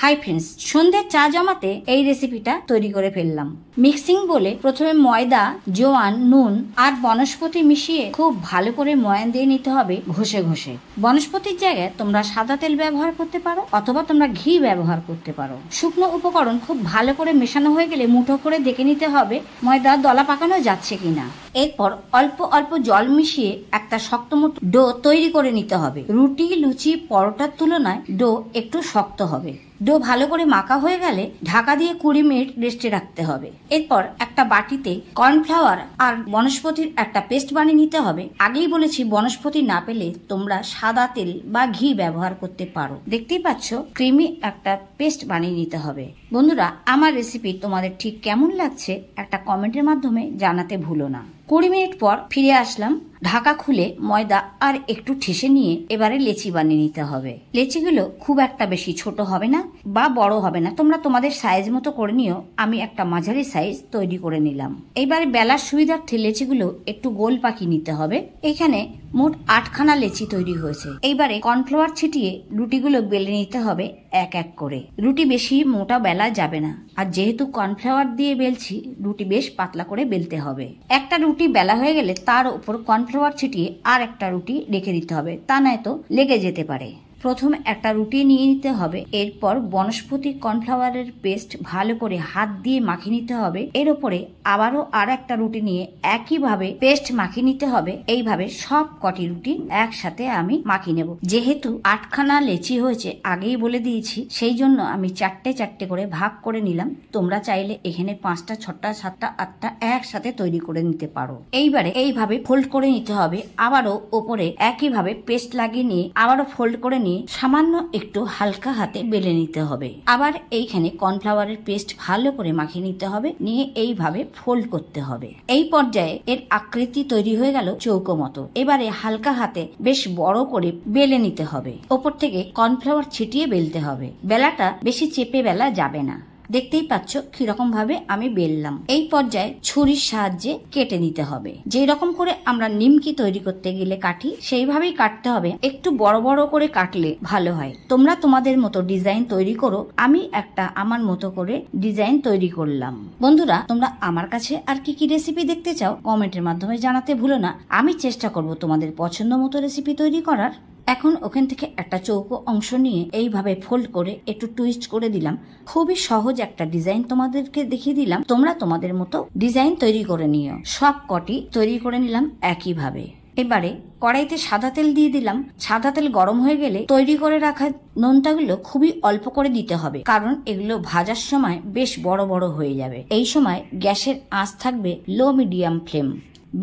Hi friends, সন্ধ্যের চা জমাতে এই রেসিপিটা তৈরি করে ফেললাম। মিক্সিং বলে প্রথমে ময়দা, জোয়ান, নুন আর বনস্পতি মিশিয়ে খুব ভালো করে ময়ান দিয়ে নিতে হবে ঘষে ঘষে। বনস্পতির জায়গায় তোমরা সাদা তেল ব্যবহার করতে পারো অথবা তোমরা ঘি ব্যবহার করতে পারো। শুকনো উপকরণ খুব ভালো করে মেশানো হয়ে গেলে মুঠো করে দেখে নিতে হবে ময়দা দলা পাকানো যাচ্ছে কিনা। এরপর অল্প অল্প জল মিশিয়ে একটা শক্ত মতো ডো তৈরি করে নিতে হবে। রুটি, লুচি, পরোটার তুলনায় ডো একটু শক্ত হবে। ডো ভালো করে মাখা হয়ে গেলে ঢাকা দিয়ে 20 মিনিট রেস্টে রাখতে হবে। এরপর একটা বাটিতে কর্নফ্লাওয়ার আর বনস্পতির একটা পেস্ট বানিয়ে নিতে হবে। আগেই বলেছি বনস্পতি না পেলে তোমরা সাদা তেল বা ঘি ব্যবহার করতে পারো। দেখতেই পাচ্ছ ক্রিমি একটা পেস্ট বানিয়ে নিতে হবে। বন্ধুরা, আমার রেসিপি তোমাদের ঠিক কেমন লাগছে একটা কমেন্টের মাধ্যমে জানাতে ভুলো না। 20 মিনিট পর ফিরে আসলাম। ঢাকা খুলে ময়দা আর একটু ঠেসে নিয়ে এবারে লেচি বানিয়ে নিতে হবে। লেচিগুলো খুব একটা বেশি ছোট হবে না বা বড় হবে না, তোমরা তোমাদের সাইজ মতো করে নিও। আমি একটা মাঝারি সাইজ তৈরি করে নিলাম। এইবারে বেলার সুবিধার্থে লেচিগুলো একটু গোল পাকিয়ে নিতে হবে। এখানে মোট 8খানা লেচি তৈরি হয়েছে। এইবারে কর্নফ্লাওয়ার ছিটিয়ে রুটিগুলো বেলে নিতে হবে এক এক করে। রুটি বেশি মোটা বেলা যাবে না, আর যেহেতু কর্নফ্লাওয়ার দিয়ে বেলছি রুটি বেশ পাতলা করে বেলতে হবে। একটা রুটি বেলা হয়ে গেলে তার উপর কর্নফ্লাওয়ার ছিটিয়ে আর একটা রুটি রেখে দিতে হবে, তা নয়তো লেগে যেতে পারে। প্রথমে একটা রুটি নিয়ে নিতে হবে। এরপর বনস্পতি কর্নফ্লাওয়ারের পেস্ট ভালো করে হাত দিয়ে মাখিয়ে নিতে হবে। এর উপরে আবারও আর একটা রুটি নিয়ে একইভাবে পেস্ট মাখিয়ে নিতে হবে। এইভাবে সব কটি রুটি একসাথে আমি মাখিয়ে নেব। যেহেতু 8খানা লেচি হয়েছে আগেই বলে দিয়েছি, সেই জন্য আমি 4টে করে ভাগ করে নিলাম। তোমরা চাইলে এখানে 5টা, 6টা, 7টা, 8টা একসাথে তৈরি করে নিতে পারো। এইবারে এইভাবে ফোল্ড করে নিতে হবে। আবারও ওপরে একইভাবে পেস্ট লাগিয়ে নিয়ে আবারও ফোল্ড করে নিয়ে সামান্য একটু হালকা হাতে বেলে নিতে হবে। আবার এইখানে কর্নফ্লাওয়ারের পেস্ট ভালো করে মাখিয়ে নিতে হবে, নিয়ে এইভাবে ফোল্ড করতে হবে। এই পর্যায়ে এর আকৃতি তৈরি হয়ে গেল চৌকো মতো। এবারে হালকা হাতে বেশ বড় করে বেলে নিতে হবে। ওপর থেকে কর্নফ্লাওয়ার ছিটিয়ে বেলতে হবে। বেলাটা বেশি চেপে বেলা যাবে না। দেখতেই পাচ্ছ কিরকম ভাবে আমি বেললাম। এই পর্যায়ে ছুরির সাহায্যে কেটে নিতে হবে। যেই রকম করে আমরা নিমকি তৈরি করতে গেলে কাটি সেইভাবেই কাটতে হবে। একটু বড় বড় করে কাটলে ভালো হয়। তোমরা তোমাদের মতো ডিজাইন তৈরি করো। আমি একটা আমার মতো করে ডিজাইন তৈরি করলাম। বন্ধুরা, তোমরা আমার কাছে আর কি কি রেসিপি দেখতে চাও কমেন্টের মাধ্যমে জানাতে ভুলো না। আমি চেষ্টা করব তোমাদের পছন্দ মতো রেসিপি তৈরি করার। এখন ওখান থেকে একটা চৌকো অংশ নিয়ে এইভাবে ফোল্ড করে একটু টুইস্ট করে দিলাম। খুবই সহজ একটা ডিজাইন তোমাদেরকে দেখিয়ে দিলাম। তোমরা তোমাদের মতো ডিজাইন তৈরি করে নিও। সব কটি তৈরি করে নিলাম একইভাবে। এবারে কড়াইতে সাদা তেল দিয়ে দিলাম। সাদা তেল গরম হয়ে গেলে তৈরি করে রাখা নোনতাগুলো খুবই অল্প করে দিতে হবে, কারণ এগুলো ভাজার সময় বেশ বড় বড় হয়ে যাবে। এই সময় গ্যাসের আঁচ থাকবে লো মিডিয়াম ফ্লেম।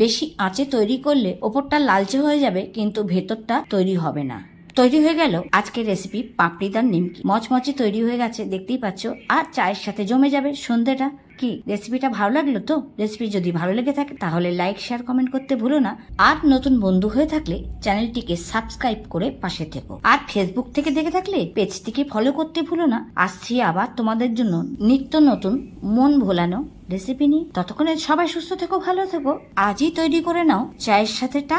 বেশি আঁচে তৈরি করলে ওপরটা লালচে হয়ে যাবে, কিন্তু ভেতরটা তৈরি হবে না। তৈরি হয়ে গেল আজকের রেসিপি পাপড়িদার নিমকি। মচমচে তৈরি হয়ে গেছে, দেখতেই পাচ্ছ। আর চায়ের সাথে জমে যাবে সন্ধ্যেটা। কি রেসিপিটা ভালো লাগলো তো? রেসিপি যদি ভালো লেগে থাকে তাহলে লাইক, শেয়ার, কমেন্ট করতে ভুলো না। আর নতুন বন্ধু হয়ে থাকলে চ্যানেলটিকে সাবস্ক্রাইব করে পাশে থেকো। আর ফেসবুক থেকে দেখে থাকলে পেজটিকে ফলো করতে ভুলো না। আসছি আবার তোমাদের জন্য নিত্য নতুন মন ভোলানো রেসিপি নিয়ে। ততক্ষণে সবাই সুস্থ থেকো, ভালো থেকো। আজই তৈরি করে নাও চায়ের সাথে টা।